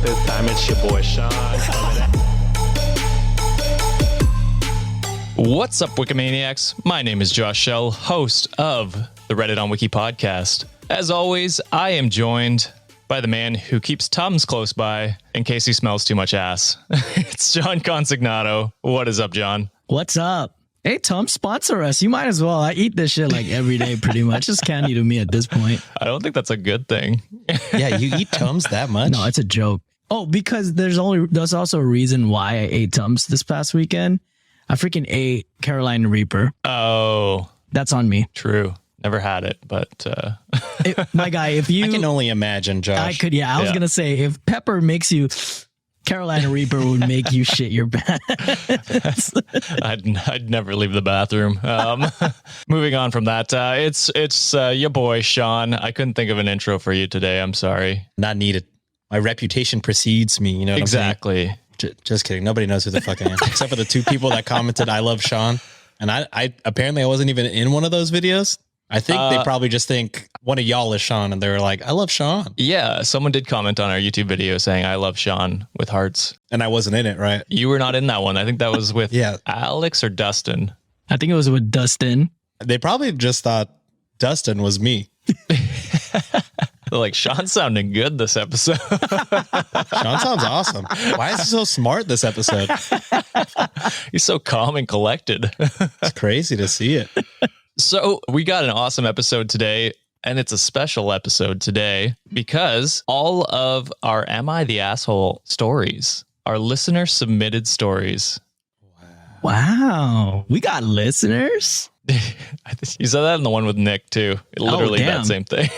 but this time it's your boy Sean. What's up, Wikimaniacs? My name is Josh Shell, host of the Reddit On Wiki podcast. As always, I am joined by the man who keeps Tums close by in case he smells too much ass. It's John Consignato. What is up, John? What's up? Hey, Tom, sponsor us. You might as well. I eat this shit like every day pretty much. It's candy to me at this point. I don't think that's a good thing. Yeah, you eat Tums that much? No, it's a joke. Oh, because there's also a reason why I ate Tums this past weekend. I freaking ate Carolina Reaper. Oh, that's on me. True. Never had it, but my guy, if you, I can only imagine, Josh. I could, yeah. I was gonna say if pepper makes you, Carolina Reaper would make you shit your pants. I'd never leave the bathroom. Moving on from that, it's your boy Sean. I couldn't think of an intro for you today. I'm sorry. Not needed. My reputation precedes me. You know what exactly. I'm saying? Just kidding. Nobody knows who the fuck I am except for the two people that commented I love Sean. And I apparently I wasn't even in one of those videos. I think they probably just think one of y'all is Sean and they were like, I love Sean. Yeah, someone did comment on our YouTube video saying I love Sean with hearts. And I wasn't in it, right? You were not in that one. I think that was with Alex or Dustin. I think it was with Dustin. They probably just thought Dustin was me. They're like, Sean's sounding good this episode. Sean sounds awesome. Why is he so smart this episode? He's so calm and collected. It's crazy to see it. So we got an awesome episode today, and it's a special episode today because all of our Am I the Asshole stories are listener submitted stories. Wow. We got listeners? You said that in the one with Nick too. Literally that same thing.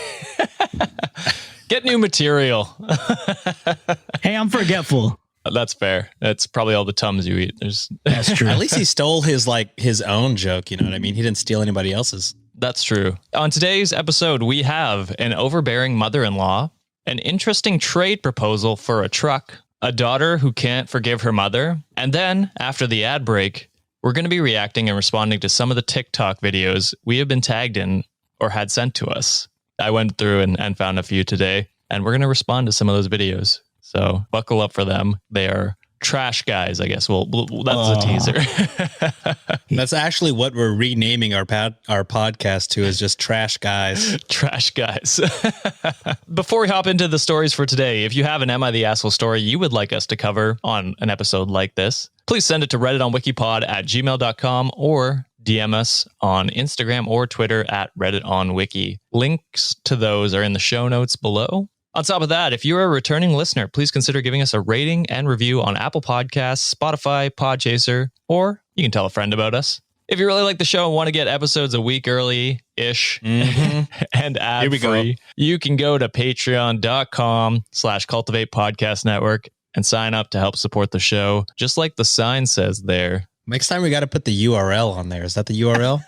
Get new material. Hey, I'm forgetful. That's fair. That's probably all the Tums you eat. That's true. At least he stole his own joke. You know what I mean? He didn't steal anybody else's. That's true. On today's episode, we have an overbearing mother-in-law, an interesting trade proposal for a truck, a daughter who can't forgive her mother, and then after the ad break, we're going to be reacting and responding to some of the TikTok videos we have been tagged in or had sent to us. I went through and found a few today, and we're going to respond to some of those videos. So buckle up for them. They are trash guys, I guess. Well, that's a teaser. That's actually what we're renaming our podcast to, is just trash guys. Trash guys. Before we hop into the stories for today, if you have an Am I the Asshole story you would like us to cover on an episode like this, please send it to redditonwikipod@gmail.com or DM us on Instagram or Twitter @RedditOnWiki. Links to those are in the show notes below. On top of that, if you're a returning listener, please consider giving us a rating and review on Apple Podcasts, Spotify, Podchaser, or you can tell a friend about us. If you really like the show and want to get episodes a week early-ish and ad-free, you can go to patreon.com/Cultivate Podcast Network and sign up to help support the show, just like the sign says there. Next time we got to put the URL on there. Is that the URL?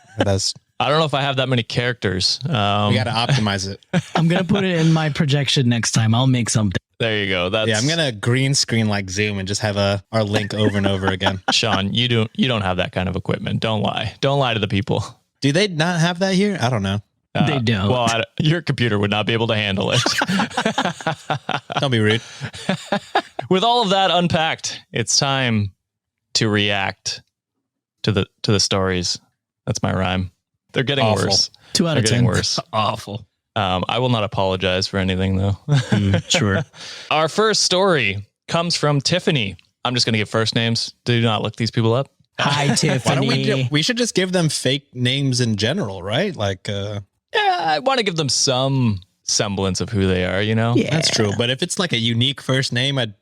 I don't know if I have that many characters. We got to optimize it. I'm going to put it in my projection next time. I'll make something. There you go. I'm going to green screen like Zoom and just have our link over and over again. Sean, you don't have that kind of equipment. Don't lie. Don't lie to the people. Do they not have that here? I don't know. They don't. Well, your computer would not be able to handle it. Don't be rude. With all of that unpacked, it's time to react to the stories. That's my rhyme. They're getting worse. 2 out of 10. Getting worse. Awful. I will not apologize for anything, though. Sure. Our first story comes from Tiffany. I'm just going to give first names. Do not look these people up. Hi, Tiffany. Why don't we should just give them fake names in general, right? Yeah, I want to give them some semblance of who they are, you know? Yeah. That's true. But if it's like a unique first name, I'd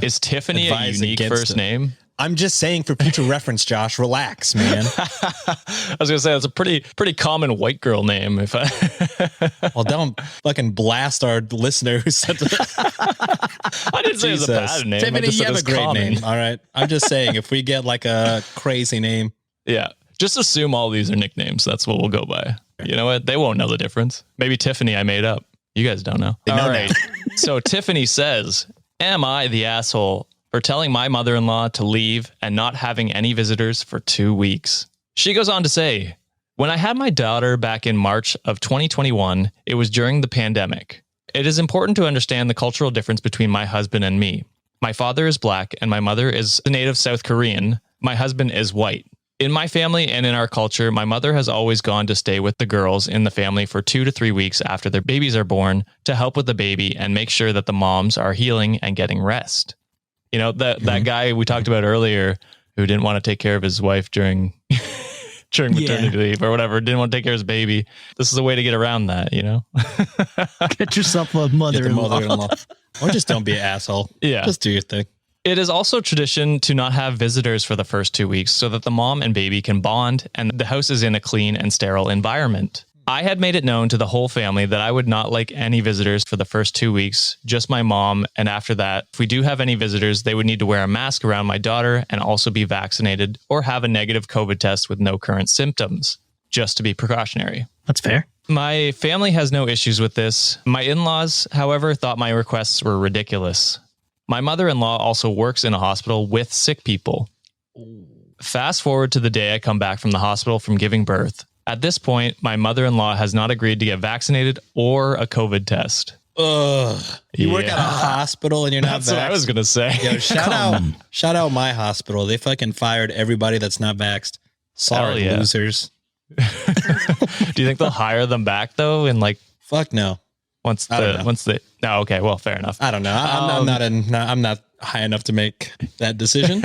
Is Tiffany a unique first name? I'm just saying for future reference, Josh, relax, man. I was going to say, that's a pretty common white girl name. Well, don't fucking blast our listener who said that. I didn't say it was a bad name. Tiffany, you have a great common name. All right. I'm just saying, if we get like a crazy name. Yeah. Just assume all these are nicknames. That's what we'll go by. You know what? They won't know the difference. Maybe Tiffany I made up. You guys don't know. All right. So Tiffany says, am I the asshole for telling my mother-in-law to leave and not having any visitors for 2 weeks? She goes on to say, when I had my daughter back in March of 2021, it was during the pandemic. It is important to understand the cultural difference between my husband and me. My father is black and my mother is a native South Korean. My husband is white. In my family and in our culture, my mother has always gone to stay with the girls in the family for 2 to 3 weeks after their babies are born to help with the baby and make sure that the moms are healing and getting rest. You know, that guy we talked about earlier who didn't want to take care of his wife during maternity leave or whatever, didn't want to take care of his baby. This is a way to get around that, you know? Get yourself a mother-in-law. Or just don't be an asshole. Yeah. Just do your thing. It is also tradition to not have visitors for the first 2 weeks so that the mom and baby can bond and the house is in a clean and sterile environment. I had made it known to the whole family that I would not like any visitors for the first 2 weeks, just my mom. And after that, if we do have any visitors, they would need to wear a mask around my daughter and also be vaccinated or have a negative COVID test with no current symptoms, just to be precautionary. That's fair. My family has no issues with this. My in-laws, however, thought my requests were ridiculous. My mother-in-law also works in a hospital with sick people. Fast forward to the day I come back from the hospital from giving birth. At this point, my mother-in-law has not agreed to get vaccinated or a COVID test. Ugh. You work at a hospital and you're not That's what I was going to say. Yo, shout out my hospital. They fucking fired everybody that's not vaxxed. Sorry, losers. Do you think they'll hire them back though? In like, fuck no. Once no, okay, well, fair enough. I don't know. I'm not high enough to make that decision.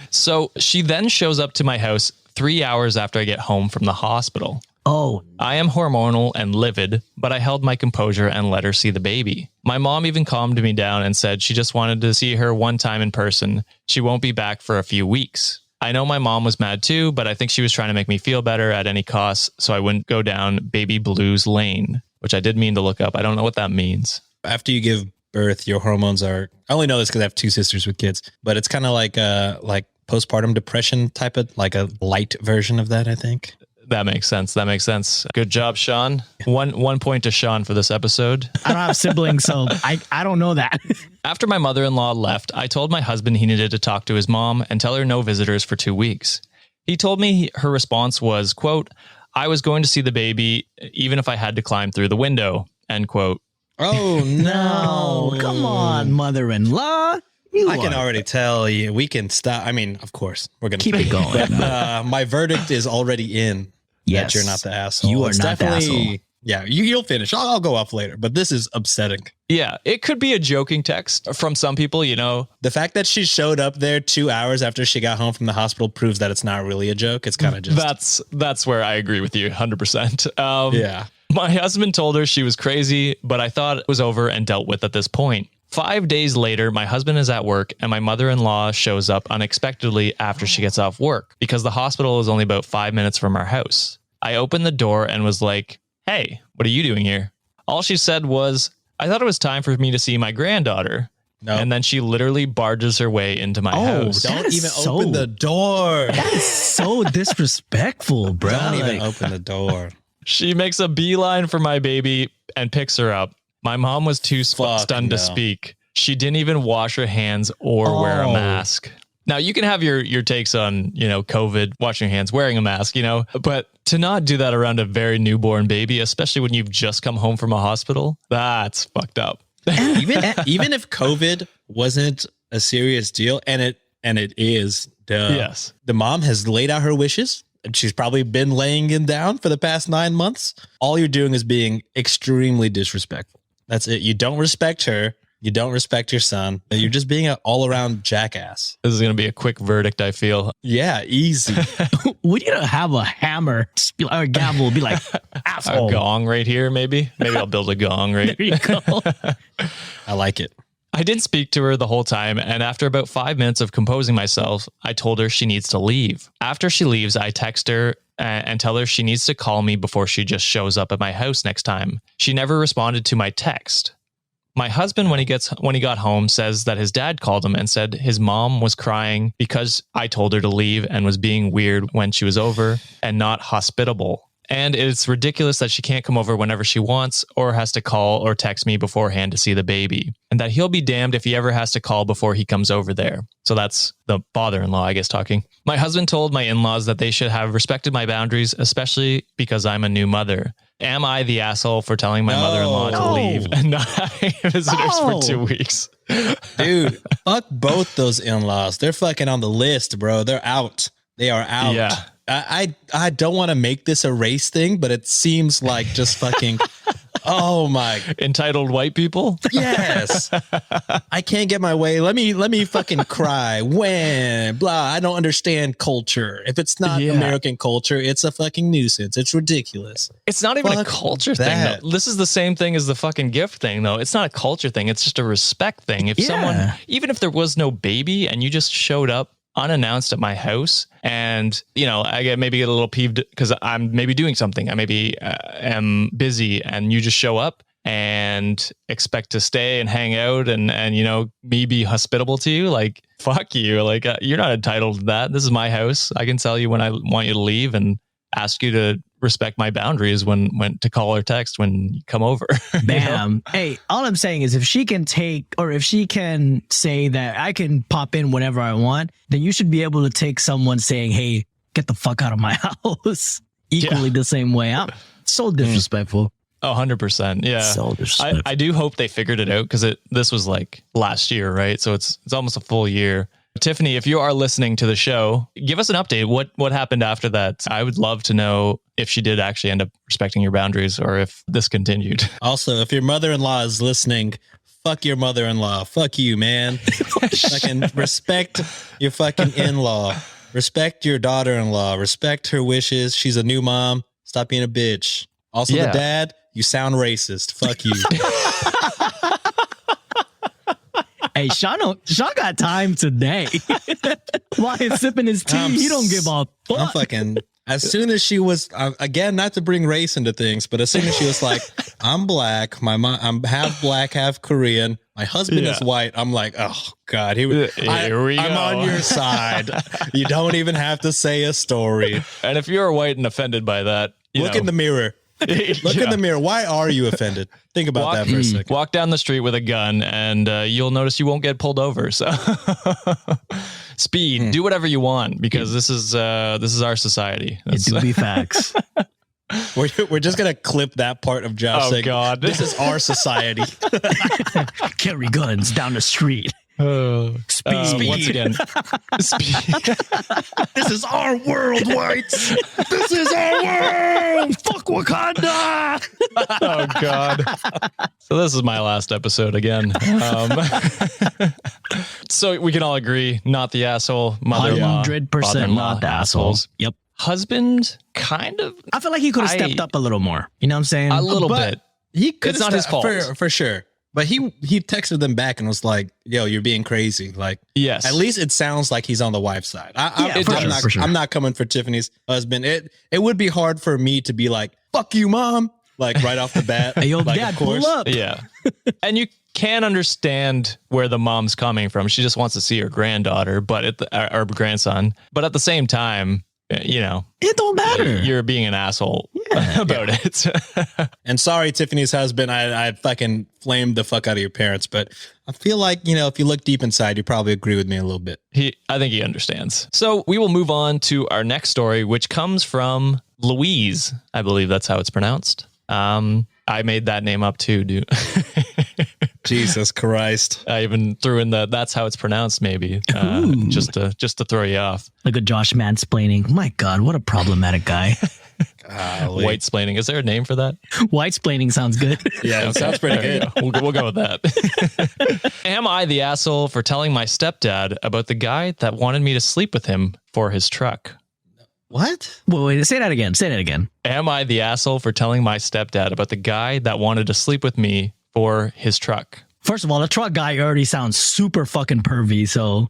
So she then shows up to my house 3 hours after I get home from the hospital. Oh, I am hormonal and livid, but I held my composure and let her see the baby. My mom even calmed me down and said she just wanted to see her one time in person. She won't be back for a few weeks. I know my mom was mad too, but I think she was trying to make me feel better at any cost so I wouldn't go down baby blues lane, which I did mean to look up. I don't know what that means. After you give birth, your hormones are, I only know this because I have 2 sisters with kids, but it's kind of like postpartum depression type of, like a light version of that, I think. That makes sense. Good job, Sean. One point to Sean for this episode. I don't have siblings, so I don't know that. After my mother-in-law left, I told my husband he needed to talk to his mom and tell her no visitors for 2 weeks. He told me her response was, quote, I was going to see the baby even if I had to climb through the window, end quote. Oh, no. Come on, mother-in-law. I can already tell you. We can stop. I mean, of course, we're going to keep it going. My verdict is already in. Yes. That you're not the asshole. You are not the asshole. Yeah, you'll finish. I'll go off later, but this is upsetting. Yeah, it could be a joking text from some people, you know. The fact that she showed up there 2 hours after she got home from the hospital proves that it's not really a joke. It's kind of just... That's where I agree with you 100%. Yeah. My husband told her she was crazy, but I thought it was over and dealt with at this point. 5 days later, my husband is at work and my mother-in-law shows up unexpectedly after she gets off work because the hospital is only about 5 minutes from our house. I opened the door and was like, hey, what are you doing here? All she said was, I thought it was time for me to see my granddaughter. No. And then she literally barges her way into my house. Don't even open the door. That is so disrespectful, bro. Don't even open the door. She makes a beeline for my baby and picks her up. My mom was too stunned to speak. She didn't even wash her hands or wear a mask. Now, you can have your takes on, you know, COVID, washing your hands, wearing a mask, you know, but to not do that around a very newborn baby, especially when you've just come home from a hospital, that's fucked up. Even if COVID wasn't a serious deal, and it is, yes, the mom has laid out her wishes. And she's probably been laying him down for the past 9 months. All you're doing is being extremely disrespectful. That's it. You don't respect her. You don't respect your son. You're just being an all-around jackass. This is going to be a quick verdict, I feel. Yeah, easy. We need to have a hammer or a gavel, be like, asshole. A gong right here, maybe. Maybe I'll build a gong right. There you go. I like it. I didn't speak to her the whole time, and after about 5 minutes of composing myself, I told her she needs to leave. After she leaves, I text her and tell her she needs to call me before she just shows up at my house next time. She never responded to my text. My husband, when he got home, says that his dad called him and said his mom was crying because I told her to leave and was being weird when she was over and not hospitable. And it's ridiculous that she can't come over whenever she wants or has to call or text me beforehand to see the baby. And that he'll be damned if he ever has to call before he comes over there. So that's the father-in-law, I guess, talking. My husband told my in-laws that they should have respected my boundaries, especially because I'm a new mother. Am I the asshole for telling my mother-in-law to leave and not having visitors for 2 weeks? Dude, fuck both those in-laws. They're fucking on the list, bro. They're out. They are out. Yeah. I don't want to make this a race thing, but it seems like just fucking, oh my. Entitled white people? Yes. I can't get my way. Let me fucking cry. When, blah, I don't understand culture. If it's not American culture, it's a fucking nuisance. It's ridiculous. It's not even a culture thing, though. This is the same thing as the fucking gift thing, though. It's not a culture thing. It's just a respect thing. If someone, even if there was no baby and you just showed up unannounced at my house and, I maybe get a little peeved because I'm maybe doing something. I maybe am busy and you just show up and expect to stay and hang out and me be hospitable to you. Like, fuck you. Like, you're not entitled to that. This is my house. I can tell you when I want you to leave and ask you to respect my boundaries when to call or text when you come over. Bam. Hey, all I'm saying is if she can say that I can pop in whenever I want, then you should be able to take someone saying, hey, get the fuck out of my house equally the same way. I'm so disrespectful. Oh, 100%. Yeah. So disrespectful. I do hope they figured it out because this was like last year, right? So it's almost a full year. Tiffany, if you are listening to the show, give us an update. What happened after that? I would love to know if she did actually end up respecting your boundaries or if this continued. Also, if your mother-in-law is listening, fuck your mother-in-law. Fuck you, man. Fucking respect your fucking in-law. Respect your daughter-in-law. Respect her wishes. She's a new mom. Stop being a bitch. Also, the dad, you sound racist. Fuck you. Hey, Sean got time today. While he's sipping his tea, he don't give a fuck. I'm fucking, as soon as she was, again, not to bring race into things, but as soon as she was like, I'm black, I'm half black, half Korean, my husband is white, I'm like, oh God, I'm on your side. You don't even have to say a story. And if you're white and offended by that, look in the mirror. Look in the mirror. Why are you offended? Think about that for a second. Walk down the street with a gun and you'll notice you won't get pulled over. So speed, do whatever you want because this is our society. It do be facts. We're just going to clip that part of Josh saying, God, this is our society. Carry guns down the street. Speed. Once again, speed. This is our world, whites. This is our world. Fuck Wakanda. Oh God. So this is my last episode again. So we can all agree, not the asshole. Mother-in-law, 100% not the assholes. Yep. Husband, kind of. I feel like he could have stepped up a little more. You know what I'm saying? A little bit. He could. It's not his fault for sure. But he texted them back and was like, yo, you're being crazy. Like, yes. At least it sounds like he's on the wife's side. I'm not coming for Tiffany's husband. It would be hard for me to be like, fuck you, mom. Like right off the bat. Hey, yo, like, dad, of course. pull up. Yeah. And you can understand where the mom's coming from. She just wants to see her granddaughter, but or grandson. But at the same time, it don't matter. You're being an asshole about it. And sorry, Tiffany's husband, I fucking flamed the fuck out of your parents, but I feel like, if you look deep inside, you probably agree with me a little bit. I think he understands. So we will move on to our next story, which comes from Louise. I believe that's how it's pronounced. I made that name up too, dude. Jesus Christ. I even threw in that's how it's pronounced, maybe, just to throw you off. Like a Josh mansplaining. My God, what a problematic guy. White splaining. Is there a name for that? White splaining sounds good. Yeah, it sounds pretty good. We'll go with that. Am I the asshole for telling my stepdad about the guy that wanted me to sleep with him for his truck? What? Wait, say that again. Say that again. Am I the asshole for telling my stepdad about the guy that wanted to sleep with me for his truck? First of all, the truck guy already sounds super fucking pervy, so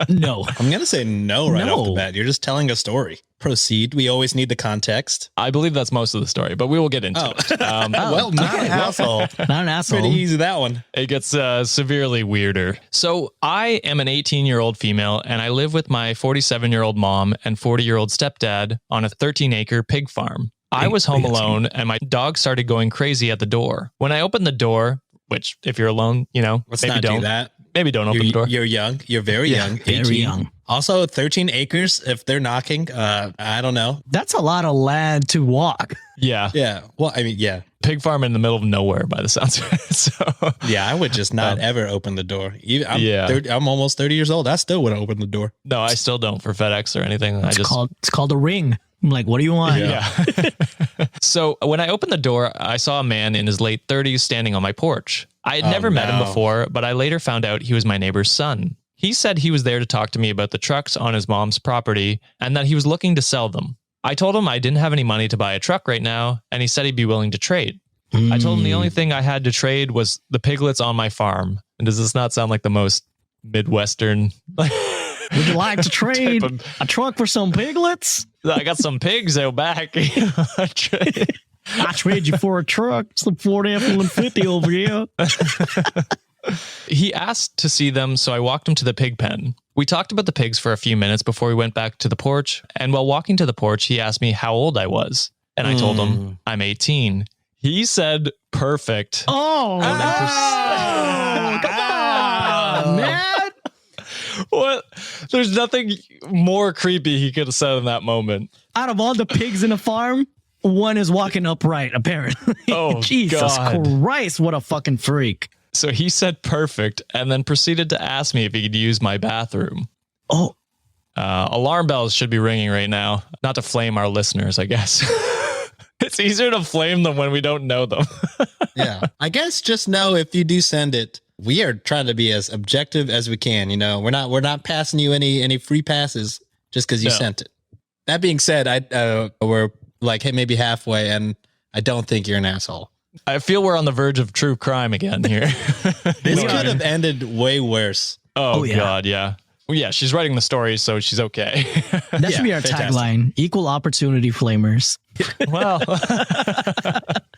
no. I'm going to say no off the bat. You're just telling a story. Proceed. We always need the context. I believe that's most of the story, but we will get into it. Well, not an asshole. Not an asshole. Pretty easy, that one. It gets severely weirder. So I am an 18-year-old female, and I live with my 47-year-old mom and 40-year-old stepdad on a 13-acre pig farm. I was home Big alone and my dog started going crazy at the door. When I opened the door, which if you're alone, Let's maybe not don't. do that. Maybe don't open the door. You're young. You're very young. 18. Very young. Also, 13 acres. If they're knocking, I don't know. That's a lot of land to walk. Yeah. Yeah. Well, I mean, yeah. Pig farm in the middle of nowhere by the sounds of it. So Yeah, I would just not ever open the door. Yeah. I'm almost 30 years old. I still wouldn't open the door. no, I still don't for FedEx or anything. It's called a ring. I'm like, what do you want? Yeah. So when I opened the door, I saw a man in his late 30s standing on my porch. I had never met him before, but I later found out he was my neighbor's son. He said he was there to talk to me about the trucks on his mom's property and that he was looking to sell them. I told him I didn't have any money to buy a truck right now, and he said he'd be willing to trade. I told him the only thing I had to trade was the piglets on my farm. And does this not sound like the most Midwestern? Would you like to trade a truck for some piglets? I got some pigs out back. I trade you for a truck. It's the Ford F-150 over here. He asked to see them, so I walked him to the pig pen. We talked about the pigs for a few minutes before we went back to the porch. And while walking to the porch, he asked me how old I was. And I told him, I'm 18. He said, perfect. Oh, come on, man. What? There's nothing more creepy he could have said in that moment. Out of all the pigs in the farm, one is walking upright, apparently. Oh, Jesus God. Christ, what a fucking freak. So he said perfect and then proceeded to ask me if he could use my bathroom. Oh. Alarm bells should be ringing right now. Not to flame our listeners, I guess. It's easier to flame them when we don't know them. Yeah. I guess just know if you do send it, we are trying to be as objective as we can. We're not passing you any free passes just because you sent it. That being said, we're like, hey, maybe halfway, and I don't think you're an asshole. I feel we're on the verge of true crime again here. This could have ended way worse. Oh yeah. God, yeah. Well, yeah, she's writing the story, so she's okay. That should be our tagline. Equal opportunity flamers. Well,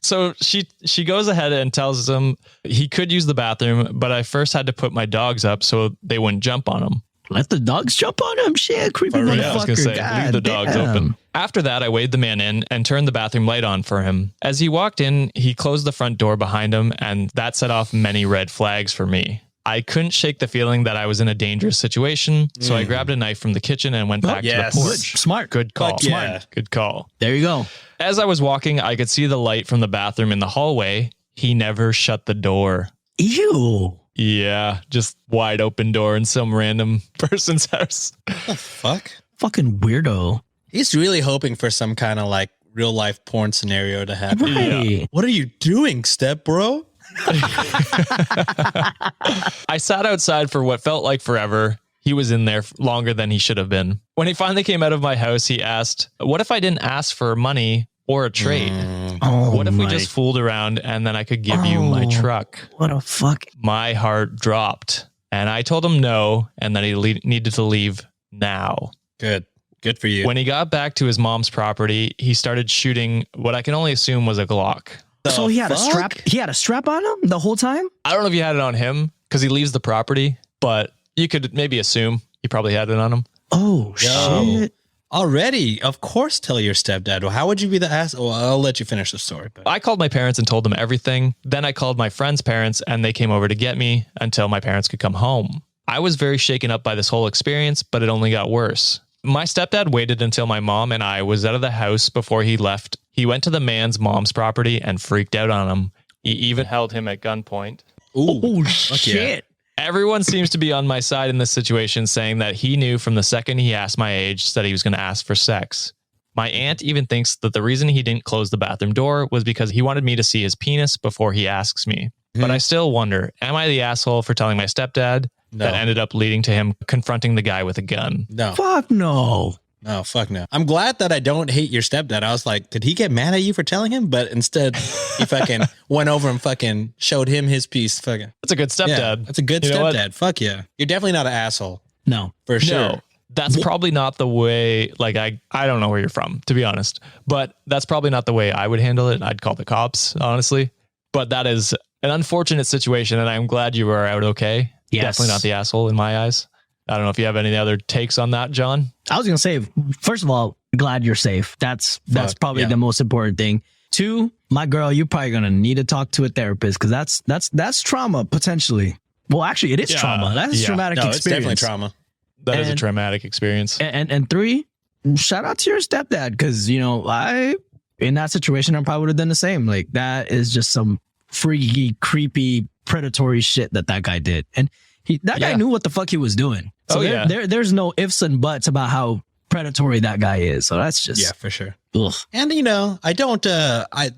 so she goes ahead and tells him he could use the bathroom, but I first had to put my dogs up so they wouldn't jump on him. Let the dogs jump on him. Shit, creepy motherfucker. I was gonna say, God leave the dogs open. After that, I waved the man in and turned the bathroom light on for him. As he walked in, he closed the front door behind him, and that set off many red flags for me. I couldn't shake the feeling that I was in a dangerous situation, so I grabbed a knife from the kitchen and went back to the porch. Smart. Good call. Fuck yeah. Smart. Good call. There you go. As I was walking, I could see the light from the bathroom in the hallway. He never shut the door. Ew. Yeah, just wide open door in some random person's house. What the fuck? Fucking weirdo. He's really hoping for some kind of like real life porn scenario to happen. Right. Yeah. What are you doing, step bro? I sat outside for what felt like forever. He was in there longer than he should have been. When he finally came out of my house, he asked, what if I didn't ask for money or a trade? Oh, What if we just fooled around and then I could give you my truck? What a fuck. My heart dropped. And I told him no, and that he needed to leave now. Good for you. When he got back to his mom's property, he started shooting what I can only assume was a Glock. So he had a strap. He had a strap on him the whole time? I don't know if he had it on him because he leaves the property, but you could maybe assume he probably had it on him. Oh, shit. Already, of course, tell your stepdad. Well, how would you be the ass? Well, I'll let you finish the story. But I called my parents and told them everything. Then I called my friend's parents and they came over to get me until my parents could come home. I was very shaken up by this whole experience, but it only got worse. My stepdad waited until my mom and I was out of the house before he left. He went to the man's mom's property and freaked out on him. He even held him at gunpoint. ooh, Oh, fuck yeah. shit. Everyone seems to be on my side in this situation, saying that he knew from the second he asked my age that he was going to ask for sex. My aunt even thinks that the reason he didn't close the bathroom door was because he wanted me to see his penis before he asks me. But I still wonder, am I the asshole for telling my stepdad that ended up leading to him confronting the guy with a gun? No. Fuck no. No, fuck no. I'm glad that I don't hate your stepdad. I was like, did he get mad at you for telling him? But instead, he fucking went over and fucking showed him his piece. Fucking. That's a good stepdad. Yeah, that's a good You know what? stepdad. Fuck yeah. You're definitely not an asshole. No. For sure. No, that's probably not the way, like, I don't know where you're from, to be honest, but that's probably not the way I would handle it. I'd call the cops, honestly, but that is an unfortunate situation. And I'm glad you were out okay. Yes. Definitely not the asshole in my eyes. I don't know if you have any other takes on that, John. I was gonna say, first of all, glad you're safe. That's probably the most important thing. 2, my girl, you're probably gonna need to talk to a therapist because that's trauma potentially. Well, actually, it is trauma. That's a traumatic experience. It's definitely trauma. That is a traumatic experience. And 3, shout out to your stepdad because I in that situation I probably would have done the same. Like that is just some freaky, creepy, predatory shit that guy did, and that guy knew what the fuck he was doing. So there's no ifs and buts about how predatory that guy is. So that's just for sure. Ugh. And I don't.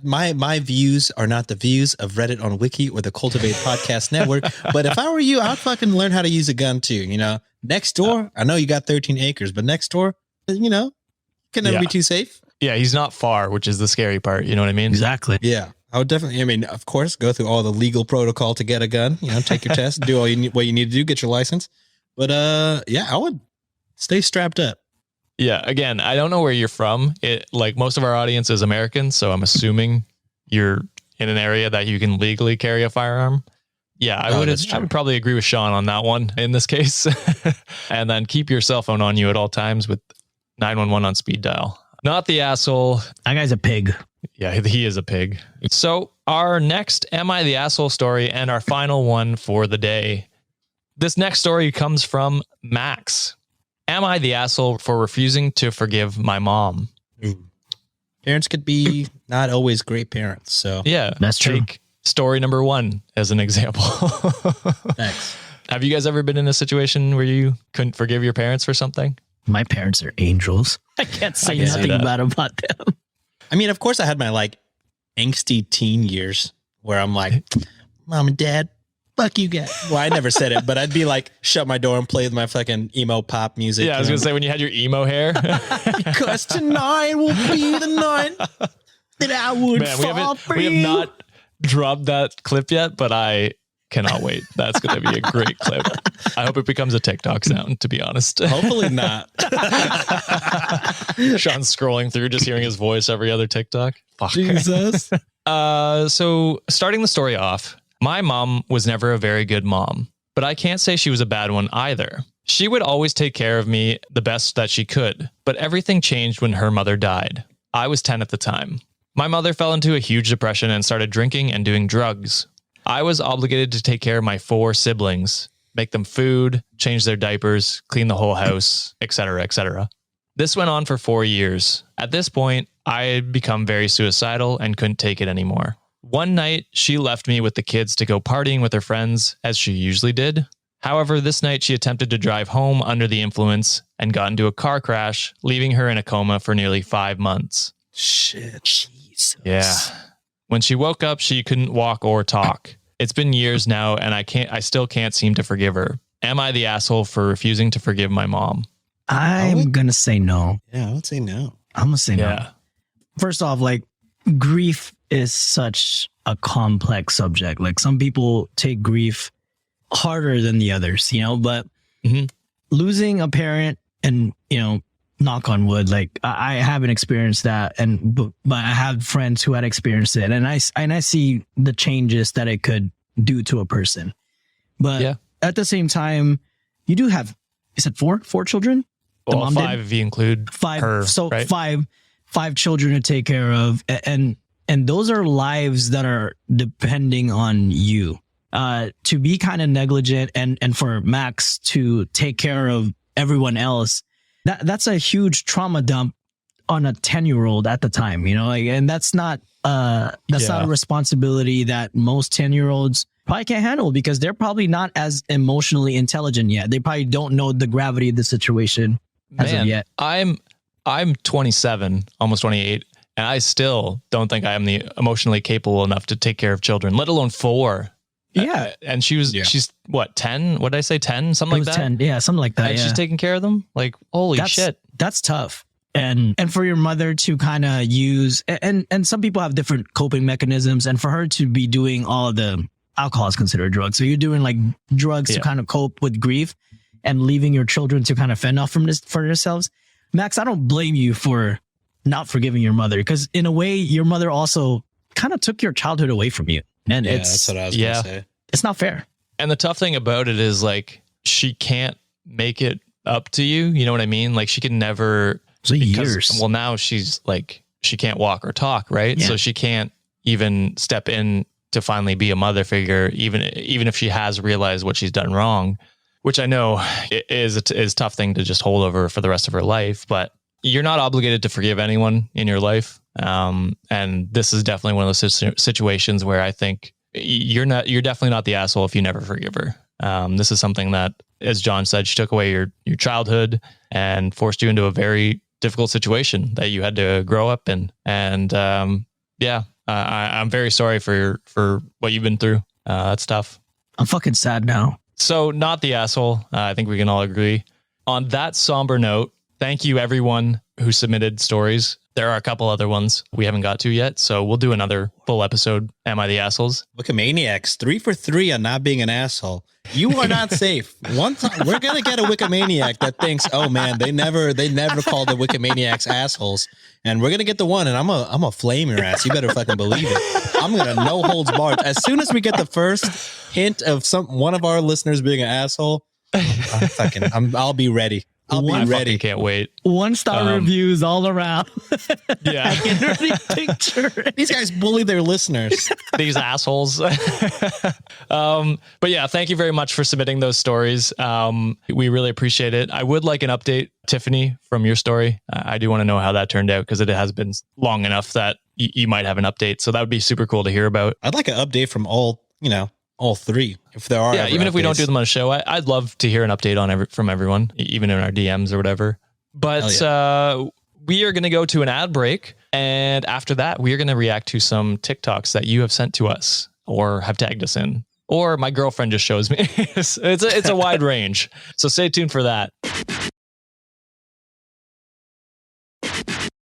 My views are not the views of Reddit on Wiki or the Cultivate Podcast Network. But if I were you, I'd fucking learn how to use a gun too. Next door, I know you got 13 acres, but next door, can never be too safe. Yeah, he's not far, which is the scary part. You know what I mean? Exactly. Yeah. I would definitely, of course, go through all the legal protocol to get a gun, take your test, do what you need to do, get your license. But I would stay strapped up. Yeah. Again, I don't know where you're from. Like most of our audience is American. So I'm assuming you're in an area that you can legally carry a firearm. Yeah, I would probably agree with Sean on that one in this case. And then keep your cell phone on you at all times with 911 on speed dial. Not the asshole. That guy's a pig. Yeah, he is a pig. So our next Am I the Asshole story and our final one for the day. This next story comes from Max. Am I the asshole for refusing to forgive my mom? Ooh. Parents could be not always great parents. So yeah, that's true. Take story number 1 as an example. Thanks. Have you guys ever been in a situation where you couldn't forgive your parents for something? My parents are angels. I can't say nothing bad about them. Of course I had my angsty teen years where I'm like, Mom and Dad, fuck you guys. Well, I never said it, but I'd be shut my door and play with my fucking emo pop music. Yeah, I was going to say when you had your emo hair. Because tonight will be the night that I would fall for we have you. not dropped that clip yet, but I cannot wait. That's going to be a great clip. I hope it becomes a TikTok sound, to be honest. Hopefully not. Sean's scrolling through, just hearing his voice every other TikTok. Fuck. Jesus. So starting the story off, my mom was never a very good mom, but I can't say she was a bad one either. She would always take care of me the best that she could, but everything changed when her mother died. I was 10 at the time. My mother fell into a huge depression and started drinking and doing drugs. I was obligated to take care of my 4 siblings, make them food, change their diapers, clean the whole house, etc., etc. This went on for 4 years. At this point, I had become very suicidal and couldn't take it anymore. One night, she left me with the kids to go partying with her friends, as she usually did. However, this night she attempted to drive home under the influence and got into a car crash, leaving her in a coma for nearly 5 months. Shit. Jesus. Yeah. When she woke up, she couldn't walk or talk. It's been years now, and I still can't seem to forgive her. Am I the asshole for refusing to forgive my mom? I'm going to say no. Yeah, I would say no. I'm going to say no. First off, grief is such a complex subject. Some people take grief harder than the others, but losing a parent and, knock on wood, I haven't experienced that, but I have friends who had experienced it, and I see the changes that it could do to a person. But at the same time, you do have, you said four children? Well, 5 if you include 5. her, So right? five children to take care of, and those are lives that are depending on you. To be kind of negligent and for Max to take care of everyone else, that's a huge trauma dump on a 10-year-old at the time, and that's not a responsibility that most 10-year-olds probably can't handle because they're probably not as emotionally intelligent yet. They probably don't know the gravity of the situation as of yet. I'm 27, almost 28, and I still don't think I am the emotionally capable enough to take care of children, let alone 4. Yeah. And she's what, 10? What did I say? 10? Something like that? 10. Yeah, something like that. And she's taking care of them? Holy shit. That's tough. And for your mother to kind of use, and some people have different coping mechanisms, and for her to be doing all of the alcohol is considered drugs. So you're doing drugs to kind of cope with grief and leaving your children to kind of fend off for themselves. Max, I don't blame you for not forgiving your mother, because in a way, your mother also kind of took your childhood away from you. And that's what I was going to say. It's not fair. And the tough thing about it is she can't make it up to you. You know what I mean? Like she can never. So years. Well, now she's like, she can't walk or talk, right? Yeah. So she can't even step in to finally be a mother figure, even if she has realized what she's done wrong, which I know is a tough thing to just hold over for the rest of her life. But you're not obligated to forgive anyone in your life. And this is definitely one of those situations where I think you're definitely not the asshole if you never forgive her. This is something that, as John said, she took away your childhood and forced you into a very difficult situation that you had to grow up in. And I'm very sorry for what you've been through. That's tough. I'm fucking sad now. So not the asshole. I think we can all agree. On that somber note, thank you everyone who submitted stories. There are a couple other ones we haven't got to yet, so we'll do another full episode. Am I the assholes? Wikimaniacs, 3 for 3 on not being an asshole. You are not safe. One time we're gonna get a Wikimaniac that thinks, oh man, they never called the Wikimaniacs assholes, and we're gonna get the one, and I'm a flame your ass. You better fucking believe it. I'm gonna no holds barred. As soon as we get the first hint of one of our listeners being an asshole, I'll be ready. I'll be ready. Can't wait. 1-star reviews all around. Yeah. I can really picture it. These guys bully their listeners. These assholes. But yeah, thank you very much for submitting those stories. We really appreciate it. I would like an update, Tiffany, from your story. I do want to know how that turned out because it has been long enough that you might have an update. So that would be super cool to hear about. I'd like an update from all 3, if there are. Yeah, even if we don't do them on a show, I'd love to hear an update from everyone, even in our DMs or whatever. But we are going to go to an ad break, and after that, we are going to react to some TikToks that you have sent to us or have tagged us in, or my girlfriend just shows me. It's a wide range, so stay tuned for that.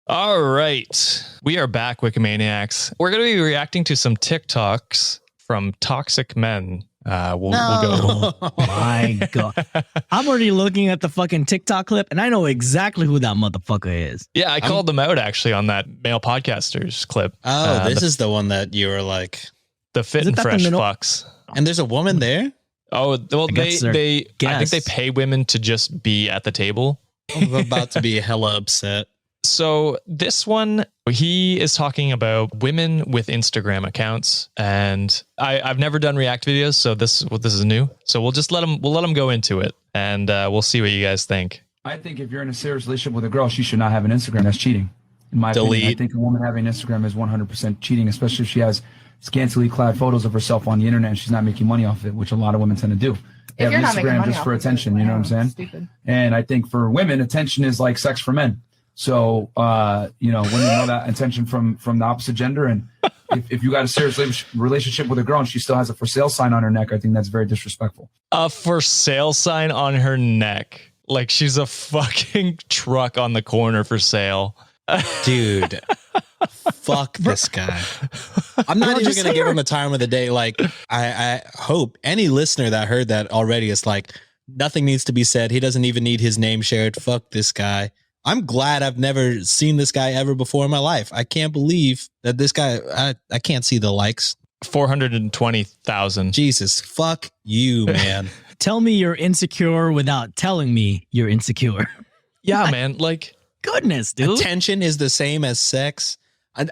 All right, we are back, Wikimaniacs. We're going to be reacting to some TikToks from toxic men. We'll go. Oh my God. I'm already looking at the fucking TikTok clip and I know exactly who that motherfucker is. Yeah, I called them out actually on that male podcasters clip. Oh, this is the one that you were like, the fit and fresh fucks. And there's a woman there? Oh, well, I think they pay women to just be at the table. I'm about to be hella upset. So this one, he is talking about women with Instagram accounts, and I've never done React videos, so this is new. So we'll let him go into it, and we'll see what you guys think. I think if you're in a serious relationship with a girl, she should not have an Instagram. That's cheating. In my opinion, I think a woman having an Instagram is 100% cheating, especially if she has scantily clad photos of herself on the internet and she's not making money off it, which a lot of women tend to do. They have Instagram just for attention, you know what I'm saying? Stupid. And I think for women, attention is like sex for men. So, women know that attention from the opposite gender. And if you got a serious relationship with a girl and she still has a for sale sign on her neck, I think that's very disrespectful. A for sale sign on her neck. Like she's a fucking truck on the corner for sale. Dude, fuck this guy. I'm not even going to give him the time of the day. Like, I hope any listener that heard that already is like, nothing needs to be said. He doesn't even need his name shared. Fuck this guy. I'm glad I've never seen this guy ever before in my life. I can't believe that this guy, I can't see the likes. 420,000. Jesus, fuck you, man. Tell me you're insecure without telling me you're insecure. Yeah, man. Like, goodness, dude. Attention is the same as sex.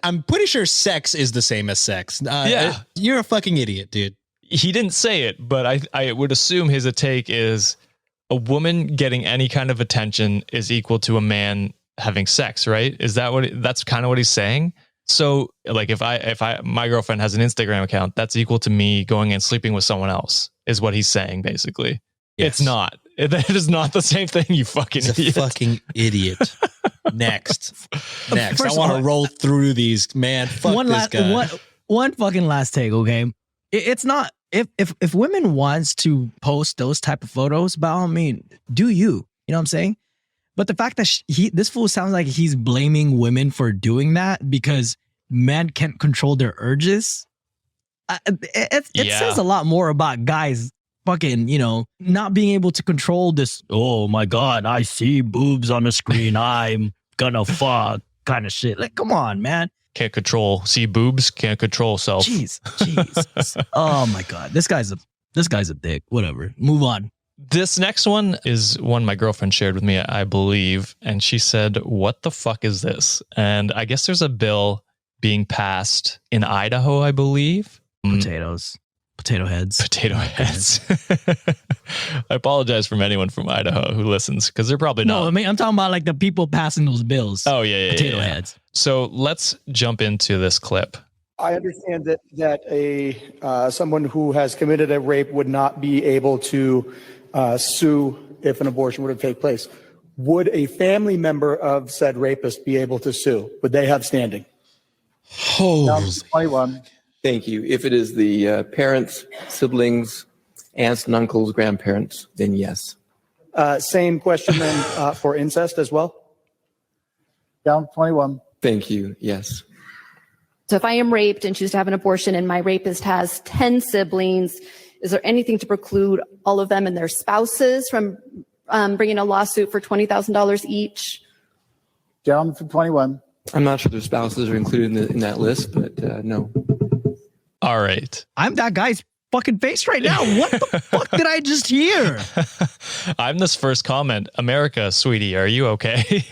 I'm pretty sure sex is the same as sex. Yeah. You're a fucking idiot, dude. He didn't say it, but I would assume his take is a woman getting any kind of attention is equal to a man having sex, right? Is that that's kind of what he's saying? So like if my girlfriend has an Instagram account, that's equal to me going and sleeping with someone else is what he's saying basically. Yes. It's not. That is not the same thing, you fucking idiot. He's a fucking idiot. Next. I want to roll through these, man. Fuck this guy. One fucking last take, okay? It's not if women wants to post those type of photos, by all means, do you? You know what I'm saying? But the fact that this fool sounds like he's blaming women for doing that because men can't control their urges. It says a lot more about guys fucking, not being able to control this. Oh my God, I see boobs on the screen. I'm gonna fuck kind of shit. Like, come on, man. Can't control. See boobs, can't control self. Jeez. Oh my God. This guy's a dick. Whatever. Move on. This next one is one my girlfriend shared with me, I believe. And she said, what the fuck is this? And I guess there's a bill being passed in Idaho, I believe. Potato heads. I apologize from anyone from Idaho who listens, because they're probably not. No, I mean, I'm talking about like the people passing those bills. Oh, yeah. Potato heads. So let's jump into this clip. I understand that someone who has committed a rape would not be able to sue if an abortion were to take place. Would a family member of said rapist be able to sue? Would they have standing? Holy. 21. Thank you. If it is the parents, siblings, aunts and uncles, grandparents, then yes. Same question then for incest as well? Down 21. Thank you. Yes. So if I am raped and choose to have an abortion and my rapist has 10 siblings, is there anything to preclude all of them and their spouses from bringing a lawsuit for $20,000 each? Down for 21. I'm not sure their spouses are included in that list, but no. All right. I'm that guy's fucking face right now. What the fuck did I just hear? I'm this first comment. America, sweetie, are you okay?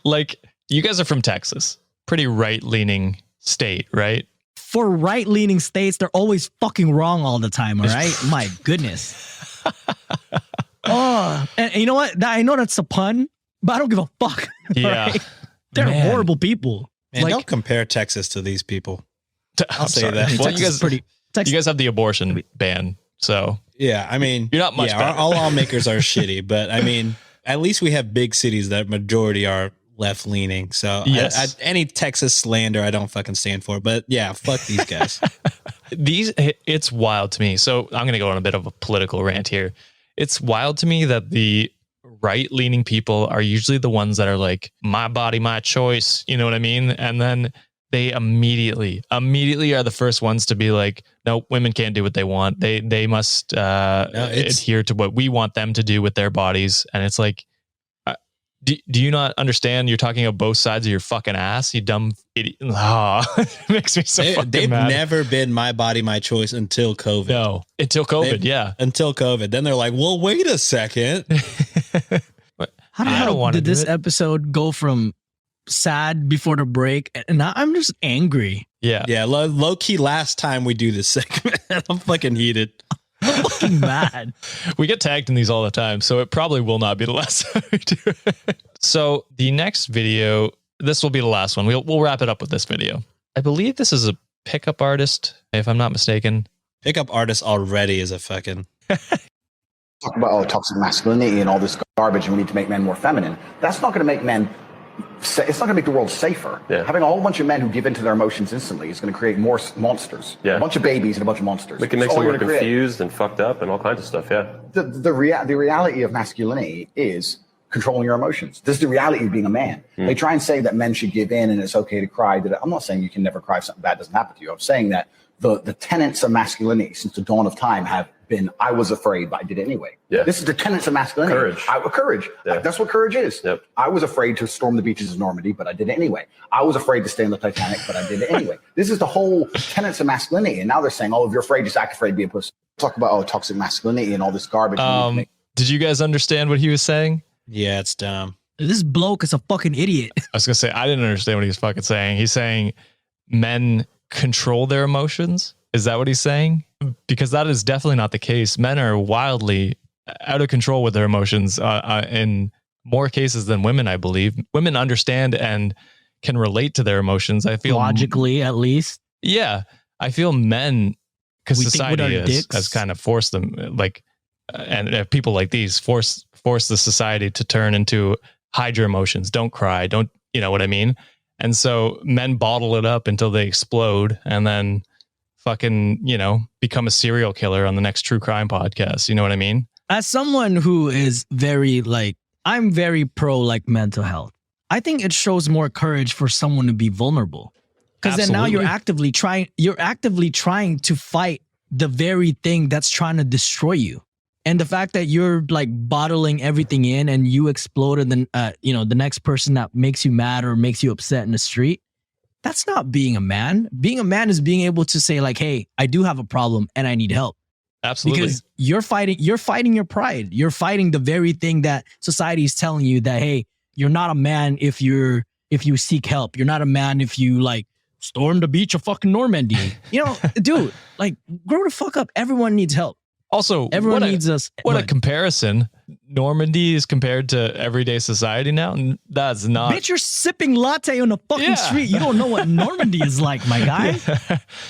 Like, you guys are from Texas. Pretty right-leaning state, right? For right-leaning states, they're always fucking wrong all the time, all right? My goodness. Oh, and you know what? I know that's a pun, but I don't give a fuck. Yeah. Right? They're Man. horrible people. Man, Like- don't compare Texas to these people. I'll say that. Well, Texas you guys have the abortion ban, so Yeah, I mean, You're not much yeah, better. all lawmakers are shitty, but I mean, at least we have big cities that majority are left leaning. So Yes. any Texas slander, I don't fucking stand for. But yeah, fuck these guys. it's wild to me. So I'm going to go on a bit of a political rant here. It's wild to me that the right-leaning people are usually the ones that are like, my body, my choice. You know what I mean? And then they immediately are the first ones to be like, no, women can't do what they want. They must adhere to what we want them to do with their bodies. And it's like, do you not understand? You're talking about both sides of your fucking ass, you dumb idiot. Oh, it makes me so fucking They've mad. never been my body, my choice until COVID. No, until COVID, Yeah. Until COVID. Then they're like, well, wait a second. How the I don't hell wanna did do this it. episode go from sad before the break? And now I'm just angry. Yeah. Yeah, low key last time we do this segment. I'm fucking heated. I'm fucking mad. We get tagged in these all the time, so it probably will not be the last time we do it. So the next video, this will be the last one. We'll wrap it up with this video. I believe this is a pickup artist, if I'm not mistaken. Pickup artist already is a fucking... Talk about toxic masculinity and all this garbage, and we need to make men more feminine. That's not going to make men. It's not going to make the world safer. Yeah. Having a whole bunch of men who give into their emotions instantly is going to create more monsters. Yeah. A bunch of babies and a bunch of monsters. It can make That's all someone you're gonna create. confused and fucked up and all kinds of stuff. Yeah. The reality of masculinity is controlling your emotions. This is the reality of being a man. They try and say that men should give in and it's okay to cry. I'm not saying you can never cry if something bad doesn't happen to you. I'm saying that the tenets of masculinity since the dawn of time have been, I was afraid, but I did it anyway. Yeah. This is the tenets of masculinity. Courage. Courage. Yeah. That's what courage is. Yep. I was afraid to storm the beaches of Normandy, but I did it anyway. I was afraid to stay on the Titanic, but I did it anyway. This is the whole tenets of masculinity. And now they're saying, oh, if you're afraid, just act afraid, be a pussy. Talk about toxic masculinity and all this garbage. Did you guys understand what he was saying? Yeah, it's dumb. This bloke is a fucking idiot. I was going to say, I didn't understand what he was fucking saying. He's saying men control their emotions. Is that what he's saying? Because that is definitely not the case. Men are wildly out of control with their emotions in more cases than women, I believe. Women understand and can relate to their emotions. I feel Logically, at least. Yeah. I feel men, because We think with society our has dicks. kind of forced them, like, and people like these force the society to turn into hide your emotions. Don't cry. Don't, you know what I mean? And so men bottle it up until they explode and then fucking, become a serial killer on the next true crime podcast. You know what I mean? As someone who is very I'm very pro mental health. I think it shows more courage for someone to be vulnerable. Because then now you're actively trying to fight the very thing that's trying to destroy you. And the fact that you're bottling everything in and you explode and then the next person that makes you mad or makes you upset in the street, that's not being a man. Being a man is being able to say hey, I do have a problem and I need help. Absolutely. Because you're fighting your pride. You're fighting the very thing that society is telling you that, hey, you're not a man if you seek help. You're not a man if you like storm the beach of fucking Normandy. You know, dude, like grow the fuck up. Everyone needs help. Also, everyone needs us. What a comparison. Normandy is compared to everyday society now. That's not. Bitch, you're sipping latte on the fucking street. You don't know what Normandy is like, my guy.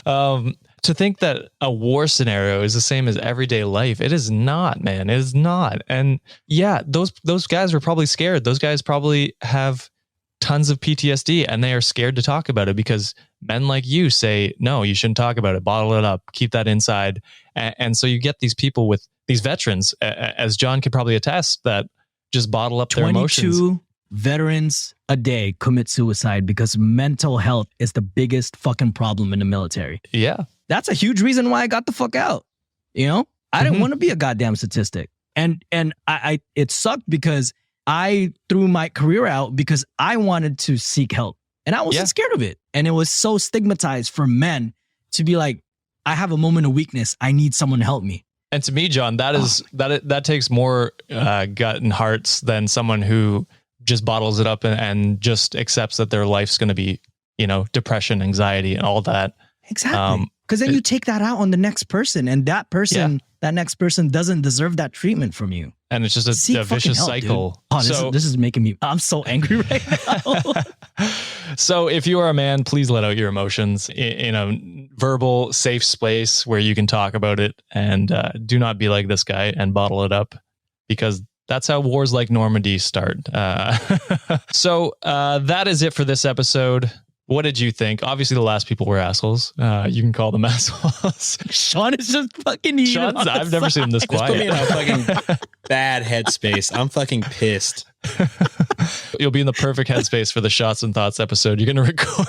Yeah. To think that a war scenario is the same as everyday life, it is not, man. It is not. And yeah, those guys were probably scared. Those guys probably have tons of PTSD and they are scared to talk about it because men like you say, no, you shouldn't talk about it. Bottle it up. Keep that inside. And so you get these people with these veterans, as John could probably attest, that just bottle up their emotions. 22 veterans a day commit suicide because mental health is the biggest fucking problem in the military. Yeah. That's a huge reason why I got the fuck out. You know, I didn't want to be a goddamn statistic. And I it sucked because I threw my career out because I wanted to seek help and I wasn't scared of it. And it was so stigmatized for men to be like, I have a moment of weakness. I need someone to help me. And to me, John, that takes more gut and hearts than someone who just bottles it up and just accepts that their life's going to be, you know, depression, anxiety, and all that. Exactly. Because then you take that out on the next person, and that next person doesn't deserve that treatment from you. And it's just a vicious cycle. Oh, this is making me, I'm so angry right now. So if you are a man, please let out your emotions in a verbal, safe space where you can talk about it, and do not be like this guy and bottle it up, because that's how wars like Normandy start. So that is it for this episode. What did you think? Obviously, the last people were assholes. You can call them assholes. Sean is just fucking eating. I've never seen him this quiet. Put me in a fucking bad headspace. I'm fucking pissed. You'll be in the perfect headspace for the Shots and Thoughts episode you're going to record.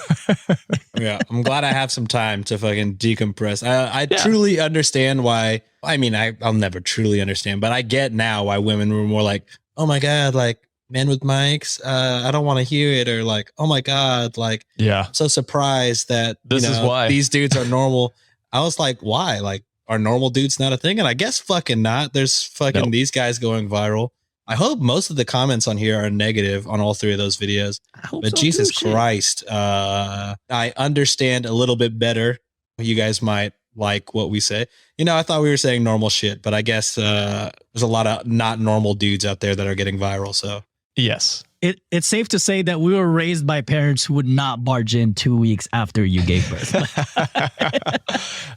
Yeah, I'm glad I have some time to fucking decompress. I truly understand why. I mean, I'll never truly understand, but I get now why women were more like, oh my God, like, men with mics, I don't want to hear it, or like, oh my God, like, I'm so surprised that this is why these dudes are normal. I was like, why? Like, are normal dudes not a thing? And I guess fucking not. There's fucking these guys going viral. I hope most of the comments on here are negative on all three of those videos. But so Jesus Christ, I understand a little bit better. You guys might like what we say. You know, I thought we were saying normal shit, but I guess there's a lot of not normal dudes out there that are getting viral. So yes. It's safe to say that we were raised by parents who would not barge in 2 weeks after you gave birth.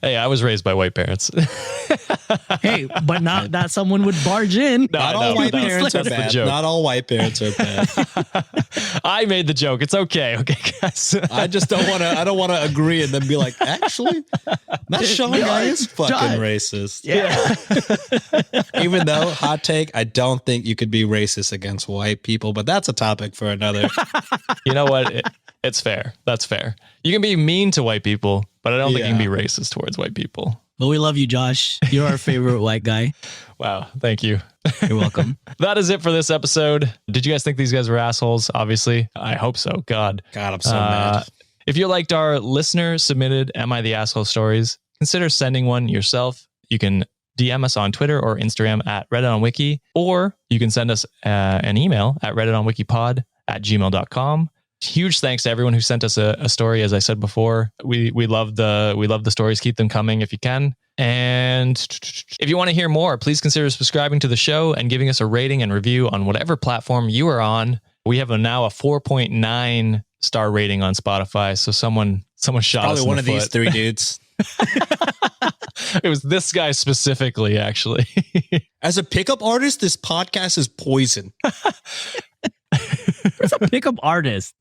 Hey, I was raised by white parents. Hey, but not that someone would barge in. Not all white parents are bad. Not all white parents are bad. I made the joke. It's okay. Okay, guys. I just don't want to. I don't want to agree and then be like, actually, that Sean guy is fucking racist. Yeah. Even though, hot take, I don't think you could be racist against white people, but that's a topic for another. You know what? It's fair. That's fair. You can be mean to white people, but I don't think you can be racist towards white people. But we love you, Josh. You're our favorite white guy. Wow. Thank you. You're welcome. That is it for this episode. Did you guys think these guys were assholes? Obviously. I hope so. God, I'm so mad. If you liked our listener submitted Am I the Asshole stories, consider sending one yourself. You can DM us on Twitter or Instagram at Reddit on Wiki, or you can send us an email at redditonwikipod@gmail.com. Huge thanks to everyone who sent us a story. As I said before, we love the stories. Keep them coming if you can. And if you want to hear more, please consider subscribing to the show and giving us a rating and review on whatever platform you are on. We have now a 4.9 star rating on Spotify. So someone shot us in the foot. Probably one of these three dudes. It was this guy specifically, actually. As a pickup artist, this podcast is poison. Where's a pickup artist?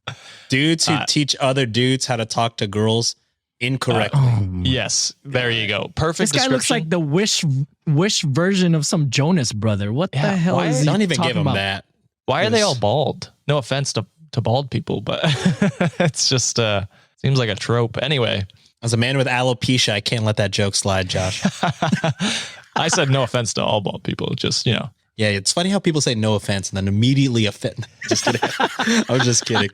Dudes who teach other dudes how to talk to girls incorrectly. Yes, there you go. Perfect. This guy looks like the Wish version of some Jonas brother. What the hell is he? Don't even talking give him about? that. Why are they all bald? No offense to bald people, but it's just seems like a trope. Anyway. As a man with alopecia, I can't let that joke slide, Josh. I said no offense to all bald people. Just, Yeah, it's funny how people say no offense and then immediately offend. Just kidding. I was just kidding.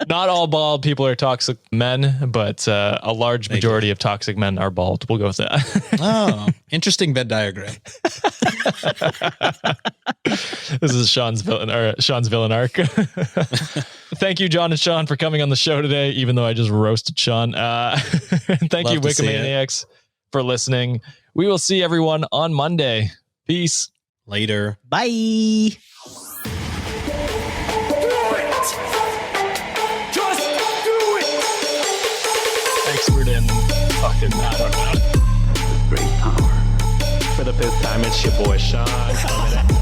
Not all bald people are toxic men, but a large majority of toxic men are bald. We'll go with that. Oh, interesting Venn diagram. This is Sean's villain arc. Thank you, John and Sean, for coming on the show today, even though I just roasted Sean. Thank you, Wikimaniacs, for listening. We will see everyone on Monday. Peace. Later. Bye. Expert in fucking, I don't know. Great power. For the fifth time, it's your boy Sean coming at